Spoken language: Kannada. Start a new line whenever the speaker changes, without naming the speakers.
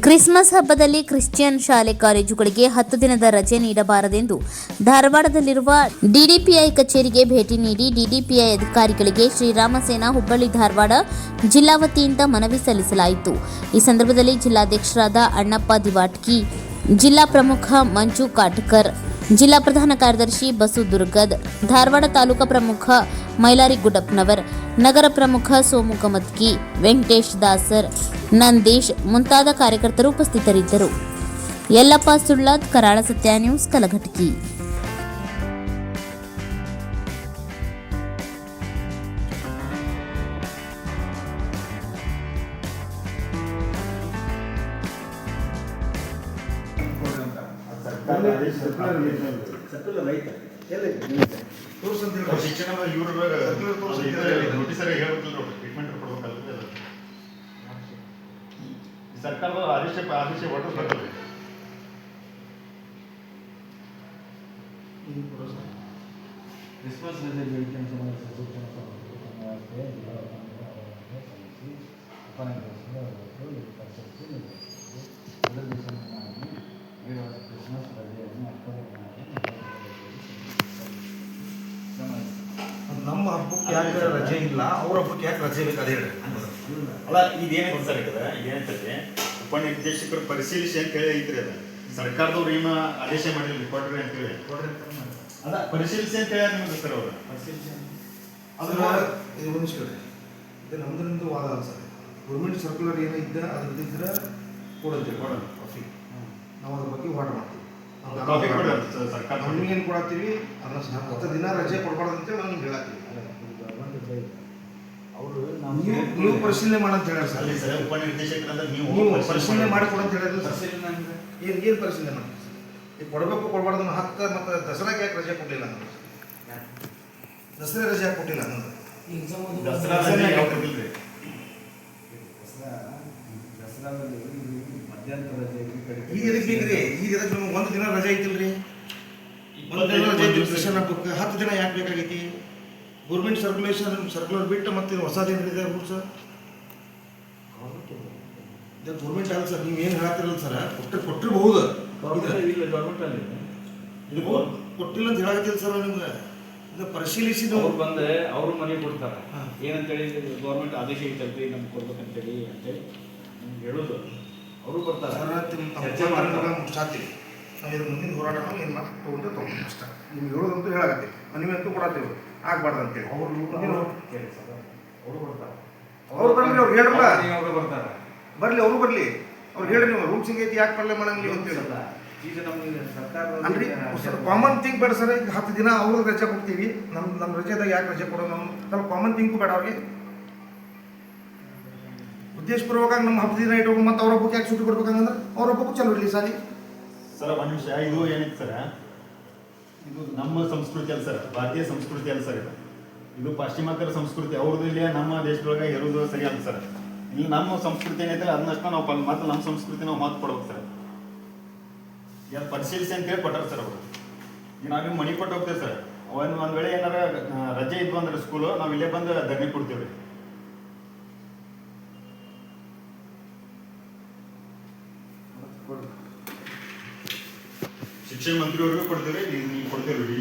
ಕ್ರಿಸ್ಮಸ್ ಹಬ್ಬದಲ್ಲಿ ಕ್ರಿಶ್ಚಿಯನ್ ಶಾಲೆ ಕಾಲೇಜುಗಳಿಗೆ 10 ದಿನದ ರಜೆ ನೀಡಬಾರದೆಂದು ಧಾರವಾಡದಲ್ಲಿರುವ ಡಿಡಿಪಿಐ ಕಚೇರಿಗೆ ಭೇಟಿ ನೀಡಿ ಡಿಡಿಪಿಐ ಅಧಿಕಾರಿಗಳಿಗೆ ಶ್ರೀರಾಮ ಸೇನಾ ಹುಬ್ಬಳ್ಳಿ ಧಾರವಾಡ ಜಿಲ್ಲಾ ವತಿಯಿಂದ ಮನವಿ ಸಲ್ಲಿಸಲಾಯಿತು. ಈ ಸಂದರ್ಭದಲ್ಲಿ ಜಿಲ್ಲಾಧ್ಯಕ್ಷರಾದ ಅಣ್ಣಪ್ಪ ದಿವಾಟ್ಕಿ, ಜಿಲ್ಲಾ ಪ್ರಮುಖ ಮಂಜು ಕಾಟಕರ್, ಜಿಲ್ಲಾ ಪ್ರಧಾನ ಕಾರ್ಯದರ್ಶಿ ಬಸು ದುರ್ಗದ್, ಧಾರವಾಡ ತಾಲೂಕಾ ಪ್ರಮುಖ ಮೈಲಾರಿ ಗುಡ್ಡಪ್ಪನವರ್, ನಗರ ಪ್ರಮುಖ ಸೋಮು ಗಮತ್ಕಿ, ವೆಂಕಟೇಶ್ ದಾಸರ್, ನಂದೀಶ್ ಮುಂತಾದ ಕಾರ್ಯಕರ್ತರು ಉಪಸ್ಥಿತರಿದ್ದರು. ಯಲ್ಲಪ್ಪ ಸುಳ್ಳದ್, ಕರಾಳ ಸತ್ಯ ನ್ಯೂಸ್, ಕಲಘಟಕಿ.
ಶಿಕ್ಷಣ ಇವರು ನೋಟಿಸರ್ ಹೇಳ್ಬೇಕಲ್ರಿ, ಟ್ರೀಟ್ಮೆಂಟ್ ಕೊಡ್ಬೇಕಲ್ರಿ. ಸರ್ಕಾರದ ಆದೇಶ ಒಟ್ಟು ಬರ್ತದೆ.
ಕ್ರಿಸ್ಮಸ್
ನಮ್ಮ ಹಬ್ಬಕ್ಕೆ ಯಾಕೆ ರಜೆ ಇಲ್ಲ, ಅವ್ರ ಹಬ್ಬಕ್ಕೆ ಯಾಕೆ ರಜೆ ಬೇಕು ಅದೇ ಹೇಳಿ.
ಅಲ್ಲ, ಇದೇನೈತೆ ಸರ್, ಇದೇನೈತೆ ಉಪನಿರ್ದೇಶಕರು ಪರಿಶೀಲಿಸಿ ಅಂತ ಹೇಳಿ ಐತ್ರಿ. ಅದ ಸರ್ಕಾರದವ್ರು ಏನು ಆದೇಶ ಮಾಡಿಲ್ಲ, ಕೊಡ್ರಿ ಅಂತೇಳಿ. ಅದ ಪರಿಶೀಲಿಸಿ ಅಂತ ಹೇಳಿ ನಿಮ್ಗೆ ಸರ್ ಅವರು
ಇದು ಒಂದಿಸ್ಕೊಳ್ರಿ. ಇದು ನಮ್ದು ವಾದ ಅಲ್ಲ ಸರ್. ಗೌರ್ಮೆಂಟ್ ಸರ್ಕ್ಯುಲರ್ ಏನೋ ಇದ್ದ ಅದ್ರ ಇದ್ರೆ ಕೊಡಂತೀವಿ ಕಾಫಿ. ನಾವು ಅದ್ರ ಬಗ್ಗೆ ಹೋರಾಟ ಮಾಡ್ತೀವಿ.
ಸರ್ಕಾರ
ನಮಗೇನು ಕೊಡತ್ತೀವಿ ಅದನ್ನ 10 ದಿನ ರಜೆ ಕೊಡಬಾರ್ದು ಅಂತೇಳಿ ನಾವು ನಿಮ್ಗೆ ಹೇಳತ್ತೀವಿ.
ಅವರು
ನೀವು ಪರಿಶೀಲನೆ ಮಾಡಂತ ಹೇಳ್ಯಾರ ಸರ್.
ಅಲ್ಲಿ ಸರ್ ಉಪನಿರ್ದೇಶಕರು ಅಂದ್ರೆ ನೀವು
ಪರಿಶೀಲನೆ ಮಾಡಿ ಕೊಡಂತ ಹೇಳಿದ್ರೆ
ಪರಿಶೀಲನೆ ಅಂದ್ರೆ
ಏನು ಪರಿಶೀಲನೆ ಮಾಡಿ ಈಗ ಕೊಡಬೇಕು ಕೊಡಬಾರ್ದು ಅನ್ನೋ ಹಕ್ಕ. ಮತ್ತು ದಸರಾಗೆ ಯಾಕೆ ರಜೆ ಕೊಡಲಿಲ್ಲ ಅನ್ನೋದು, ದಸರಾ ರಜೆ ಯಾಕೆ ಕೊಟ್ಟಿಲ್ಲ ಅನ್ನೋದು.
ದಸರಾ ಯಾವ ಕೊಟ್ಟಿಲ್ರಿ?
ದಸರಾದಲ್ಲಿ ಮಧ್ಯಾಹ್ನ ರಜೆ
ಈಗ ಎದಕ್ಕೆ ಬೇಕ್ರಿ? ಈಗ ಎದಕ್ಕೆ ನಮ್ಗೆ 1 ದಿನ ರಜೆ ಐತಿಲ್ರಿ? 1 ದಿನ ರಜೆ ಐತಿ ಕ್ರಿಶ್ಚಿಯನ್ ಹಬ್ಬಕ್ಕೆ. 10 ದಿನ ಯಾಕೆ ಬೇಕಾಗೈತಿ? ಗೌರ್ಮೆಂಟ್ ಸರ್ಕ್ಯುಲರ್ ಬಿಟ್ಟು ಮತ್ತೆ ಹೊಸದೇನಿದೆ ರೂಲ್ಸ್? ಗೌರ್ಮೆಂಟ್ ಅಲ್ಲ ಸರ್, ನೀವು ಏನು ಹೇಳತ್ತಿರಲ್ಲ ಸರ್. ಕೊಟ್ಟಿರಬಹುದು,
ಇದು
ಕೊಟ್ಟಿಲ್ಲ ಅಂತ ಹೇಳಾಕತ್ತಿಲ್ಲ ಸರ್. ನಿಮ್ಗೆ ಇದು ಪರಿಶೀಲಿಸಿ
ಅವ್ರು ಬಂದೆ ಅವರು ಮನೆ ಕೊಡ್ತಾರೆ. ಏನಂತೇಳಿ ಗೌರ್ಮೆಂಟ್ ಆದೇಶ ಐತಲ್ರಿ ನಮ್ಗೆ ಕೊಡ್ಬೇಕಂತೇಳಿ ಅಂತೇಳಿ ನಿಮ್ಗೆ ಹೇಳೋದು. ಅವರು ಬರ್ತಾರೆ
ಚರ್ಚೆ ಮುಗಿಸಾತೀವಿ. ನಾವು ಇದ್ರ ಮುಂದಿನ ಹೋರಾಟ ಏನು ಮಾತು ತೊಗೊಂಡ್ರೆ ತೊಗೊಂಡು ಅಷ್ಟ. ನಿಮ್ಗೆ ಹೇಳೋದಂತೂ ಹೇಳಾಕತ್ತೀವಿ, ನೀವಂತೂ ಕೊಡತ್ತೀವಿ ಆಗ್ಬಾರ್ದು ಅಂತೇಳಿ.
ಅವರು ಕೇಳಿ ಸರ್, ಅವರು ಬರ್ತಾರೆ.
ಅವ್ರು ಬರಲಿ, ಅವ್ರು ಹೇಳ್ರಲ್ಲ,
ಅವರು ಬರ್ತಾರೆ,
ಬರಲಿ, ಅವರು ಬರಲಿ, ಅವ್ರು ಹೇಳ್ರಿ. ನೀವು ರೂಲ್ಸ್ ಹಿಂಗೈತಿ ಯಾಕೆ ಪಲ್ಲೆ ಮಾಡಂಗಿಲ್ಲ ಅಂತೇಳಿ.
ಈಗ ನಮ್ಗೆ ಸರ್ಕಾರ
ಅಲ್ರಿ ಕಾಮನ್ ಥಿಂಕ್ ಬೇಡ ಸರ್. ಈಗ 10 ದಿನ ಅವ್ರಿಗೆ ರಜೆ ಕೊಡ್ತೀವಿ, ನಮ್ಮ ರಜೆದಾಗ ಯಾಕೆ ರಜೆ ಕೊಡೋದು? ನಮ್ಮ ಕಾಮನ್ ಥಿಂಕು ಬೇಡ ಅವ್ರಿಗೆ. ಉದ್ದೇಶಪೂರ್ವಕ ನಮ್ಮ ಹಬ್ಬದ ದಿನ ಇಟ್ಟು ಮತ್ತೆ ಅವ್ರ ಹಬ್ಬಕ್ಕೆ ಯಾಕೆ ಸುಟ್ಟಿ ಕೊಡ್ಬೇಕಂದ್ರೆ ಅವ್ರ ಹಬ್ಬಕ್ಕೂ ಚಲೋ ಇರಲಿ ಸಾರಿ.
ಸರ್ 1 ನಿಮಿಷ, ಇದು ಏನೈತೆ ಸರ್, ಇದು ನಮ್ಮ ಸಂಸ್ಕೃತಿ ಅಲ್ಲ ಸರ್, ಭಾರತೀಯ ಸಂಸ್ಕೃತಿ ಅಲ್ಲ ಸರ್. ಇದು ಪಾಶ್ಚಿಮಾತ್ಯರ ಸಂಸ್ಕೃತಿ. ಅವ್ರದ್ದು ಇಲ್ಲಿ ನಮ್ಮ ದೇಶದೊಳಗೆ ಇರೋದು ಸರಿ ಅಲ್ಲ ಸರ್. ಇಲ್ಲಿ ನಮ್ಮ ಸಂಸ್ಕೃತಿ ಏನೈತೆ ಅದನ್ನಷ್ಟ ನಾವು ಮತ್ತೆ ನಮ್ಮ ಸಂಸ್ಕೃತಿ ನಾವು ಮಾತು ಕೊಡ್ಬೇಕು ಸರ್. ಈಗ ಪರಿಶೀಲಿಸಿ ಅಂತೇಳಿ ಕೊಟ್ಟಾರ ಸರ್ ಅವರು. ಈಗ ನಾವೀಗ ಮನೆ ಕೊಟ್ಟು ಹೋಗ್ತೇವೆ ಸರ್. ಒಂದು ವೇಳೆ ಏನಾರ ರಜೆ ಇದ್ವು ಅಂದ್ರೆ ಸ್ಕೂಲು, ನಾವು ಇಲ್ಲೇ ಬಂದು ಧರಣಿ ಕೊಡ್ತೀವಿ ರೀ. ಶಿಕ್ಷಣ ಮಂತ್ರಿಯವ್ರಿಗೂ ಕೊಡ್ತೀವಿ, ನೀವು ಕೊಡ್ತೀವಿ.